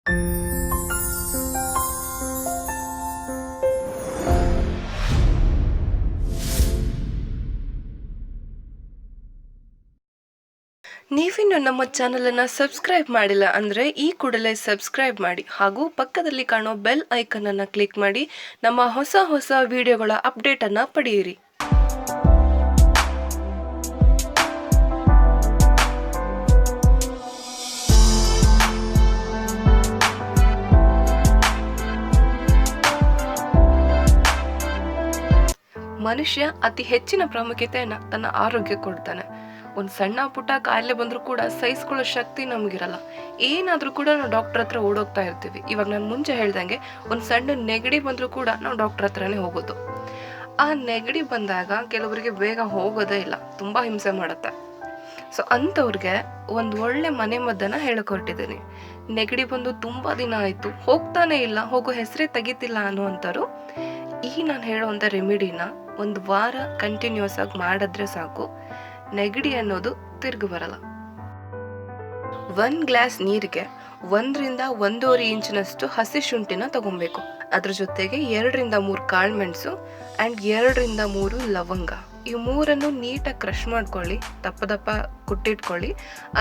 ನೀವಿನ್ನು ನಮ್ಮ ಚಾನಲನ್ನು ಸಬ್ಸ್ಕ್ರೈಬ್ ಮಾಡಿಲ್ಲ ಅಂದರೆ ಈ ಕೂಡಲೇ ಸಬ್ಸ್ಕ್ರೈಬ್ ಮಾಡಿ ಹಾಗೂ ಪಕ್ಕದಲ್ಲಿ ಕಾಣೋ ಬೆಲ್ ಐಕನನ್ನು ಕ್ಲಿಕ್ ಮಾಡಿ ನಮ್ಮ ಹೊಸ ಹೊಸ ವಿಡಿಯೋಗಳ ಅಪ್ಡೇಟನ್ನು ಪಡೆಯಿರಿ. ಮನುಷ್ಯ ಅತಿ ಹೆಚ್ಚಿನ ಪ್ರಾಮುಖ್ಯತೆಯನ್ನು ತನ್ನ ಆರೋಗ್ಯ ಕೊಡ್ತಾನೆ. ಒಂದು ಸಣ್ಣ ಪುಟ್ಟ ಕಾಯಿಲೆ ಬಂದರೂ ಕೂಡ ಸಹಿಸ್ಕೊಳ್ಳೋ ಶಕ್ತಿ ನಮಗಿರಲ್ಲ. ಏನಾದರೂ ಕೂಡ ನಾವು ಡಾಕ್ಟರ್ ಹತ್ರ ಓಡೋಗ್ತಾ ಇರ್ತೀವಿ. ಇವಾಗ ನಾನು ಮುಂಚೆ ಹೇಳ್ದಂಗೆ ಒಂದು ಸಣ್ಣ ನೆಗಡಿ ಬಂದರೂ ಕೂಡ ನಾವು ಡಾಕ್ಟರ್ ಹತ್ರನೇ ಹೋಗೋದು. ಆ ನೆಗಡಿ ಬಂದಾಗ ಕೆಲವರಿಗೆ ಬೇಗ ಹೋಗೋದೇ ಇಲ್ಲ, ತುಂಬ ಹಿಂಸೆ ಮಾಡುತ್ತೆ. ಸೊ ಅಂಥವ್ರಿಗೆ ಒಂದು ಒಳ್ಳೆ ಮನೆ ಮದ್ದನ್ನು ಹೇಳಿಕೊಟ್ಟಿದ್ದೀನಿ. ನೆಗಡಿ ಬಂದು ತುಂಬ ದಿನ ಆಯಿತು, ಹೋಗ್ತಾನೆ ಇಲ್ಲ, ಹೋಗೋ ಹೆಸರೇ ತೆಗಿತಿಲ್ಲ ಅನ್ನುವಂಥವ್ರು ಈ ನಾನು ಹೇಳೋವಂಥ ರೆಮಿಡಿನ ಒಂದು ವಾರ ಕಂಟಿನ್ಯೂಸ್ ಆಗಿ ಮಾಡಿದ್ರೆ ಸಾಕು, ನೆಗಡಿ ಅನ್ನೋದು ತಿರುಗಿ ಬರಲ್ಲ. 1 ಗ್ಲಾಸ್ ನೀರಿಗೆ 1 ರಿಂದ 1.5 ಇಂಚಿನಷ್ಟು ಹಸಿ ಶುಂಠಿನ ತಗೊಬೇಕು. ಅದ್ರ ಜೊತೆಗೆ 2 ರಿಂದ 3 ಕಾಳುಮೆಣಸು ಆ್ಯಂಡ್ 2 ರಿಂದ 3 ಲವಂಗ, ಈ 3ಅನ್ನು ನೀಟಾಗಿ ಕ್ರಷ್ ಮಾಡ್ಕೊಳ್ಳಿ, ದಪ್ಪ ದಪ್ಪ ಕುಟ್ಟಿಟ್ಕೊಳ್ಳಿ.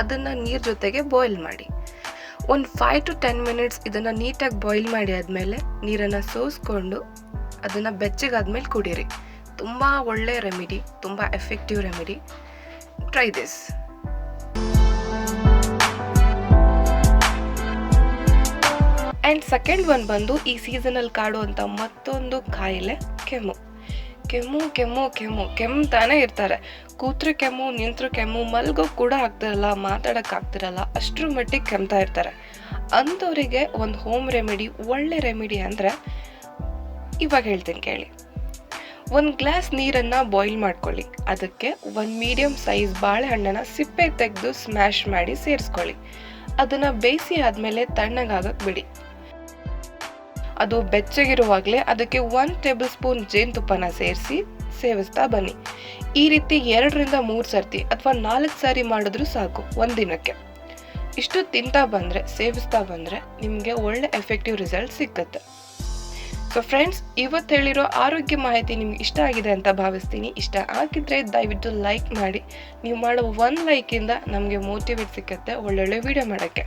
ಅದನ್ನು ನೀರು ಜೊತೆಗೆ ಬಾಯ್ಲ್ ಮಾಡಿ. ಒಂದು 5 to 10 ಮಿನಿಟ್ಸ್ ಇದನ್ನು ನೀಟಾಗಿ ಬಾಯ್ಲ್ ಮಾಡಿ ಆದಮೇಲೆ ನೀರನ್ನು ಸೋಸ್ಕೊಂಡು ಅದನ್ನು ಬೆಚ್ಚಗಾದ್ಮೇಲೆ ಕುಡೀರಿ. ತುಂಬ ಒಳ್ಳೆಯ ರೆಮಿಡಿ, ತುಂಬ effective remedy. Try this. And second one ಬಂದು ಈ ಸೀಸನಲ್ಲಿ ಕಾಡುವಂಥ ಮತ್ತೊಂದು ಕಾಯಿಲೆ ಕೆಮ್ಮು. ಕೆಮ್ಮು ಕೆಮ್ಮು ಕೆಮ್ಮು ಕೆಮ್ತಾನೆ ಇರ್ತಾರೆ. ಕೂತ್ರೆ ಕೆಮ್ಮು, ನಿಂತ್ರು ಕೆಮ್ಮು, ಮಲ್ಗೋಕೆ ಕೂಡ ಆಗ್ತಿರಲ್ಲ, ಮಾತಾಡೋಕ್ಕಾಗ್ತಿರಲ್ಲ, ಅಷ್ಟರ ಮಟ್ಟಿಗೆ ಕೆಮ್ತಾ ಇರ್ತಾರೆ. ಅಂಥವರಿಗೆ ಒಂದು ಹೋಮ್ ರೆಮಿಡಿ, ಒಳ್ಳೆ ರೆಮಿಡಿ ಅಂದರೆ ಇವಾಗ ಹೇಳ್ತೀನಿ ಕೇಳಿ. 1 ಗ್ಲಾಸ್ ನೀರನ್ನು ಬಾಯ್ಲ್ ಮಾಡ್ಕೊಳ್ಳಿ. ಅದಕ್ಕೆ 1 ಮೀಡಿಯಮ್ ಸೈಜ್ ಬಾಳೆಹಣ್ಣನ್ನು ಸಿಪ್ಪೆ ತೆಗೆದು ಸ್ಮ್ಯಾಶ್ ಮಾಡಿ ಸೇರಿಸ್ಕೊಳ್ಳಿ. ಅದನ್ನು ಬೇಯಿಸಿ ಆದಮೇಲೆ ತಣ್ಣಗಾಗಕ್ಕೆ ಬಿಡಿ. ಅದು ಬೆಚ್ಚಗಿರುವಾಗಲೇ ಅದಕ್ಕೆ 1 ಟೇಬಲ್ ಸ್ಪೂನ್ ಜೇನುತುಪ್ಪನ ಸೇರಿಸಿ ಸೇವಿಸ್ತಾ ಬನ್ನಿ. ಈ ರೀತಿ 2 ರಿಂದ 3 ಸರ್ತಿ ಅಥವಾ 4 ಸಾರಿ ಮಾಡಿದ್ರೂ ಸಾಕು ಒಂದು ದಿನಕ್ಕೆ. ಇಷ್ಟು ತಿಂತಾ ಬಂದರೆ, ಸೇವಿಸ್ತಾ ಬಂದರೆ ನಿಮಗೆ ಒಳ್ಳೆ ಎಫೆಕ್ಟಿವ್ ರಿಸಲ್ಟ್ ಸಿಕ್ಕುತ್ತೆ. ಸೊ ಫ್ರೆಂಡ್ಸ್, ಇವತ್ತು ಹೇಳಿರೋ ಆರೋಗ್ಯ ಮಾಹಿತಿ ನಿಮ್ಗೆ ಇಷ್ಟ ಆಗಿದೆ ಅಂತ ಭಾವಿಸ್ತೀನಿ. ಇಷ್ಟ ಆಗಿದ್ರೆ ದಯವಿಟ್ಟು ಲೈಕ್ ಮಾಡಿ. ನೀವು ಮಾಡೋ 1 ಲೈಕಿಂದ ನಮಗೆ ಮೋಟಿವೇಟ್ ಸಿಕ್ಕತ್ತೆ ಒಳ್ಳೊಳ್ಳೆ ವಿಡಿಯೋ ಮಾಡೋಕ್ಕೆ.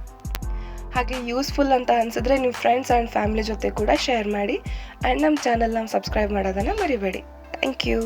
ಹಾಗೆ ಯೂಸ್ಫುಲ್ ಅಂತ ಅನಿಸಿದ್ರೆ ನಿಮ್ಮ ಫ್ರೆಂಡ್ಸ್ ಆ್ಯಂಡ್ ಫ್ಯಾಮಿಲಿ ಜೊತೆ ಕೂಡ ಶೇರ್ ಮಾಡಿ. ಆ್ಯಂಡ್ ನಮ್ಮ ಚಾನಲ್ನ ಸಬ್ಸ್ಕ್ರೈಬ್ ಮಾಡೋದನ್ನು ಮರಿಬೇಡಿ. Thank you.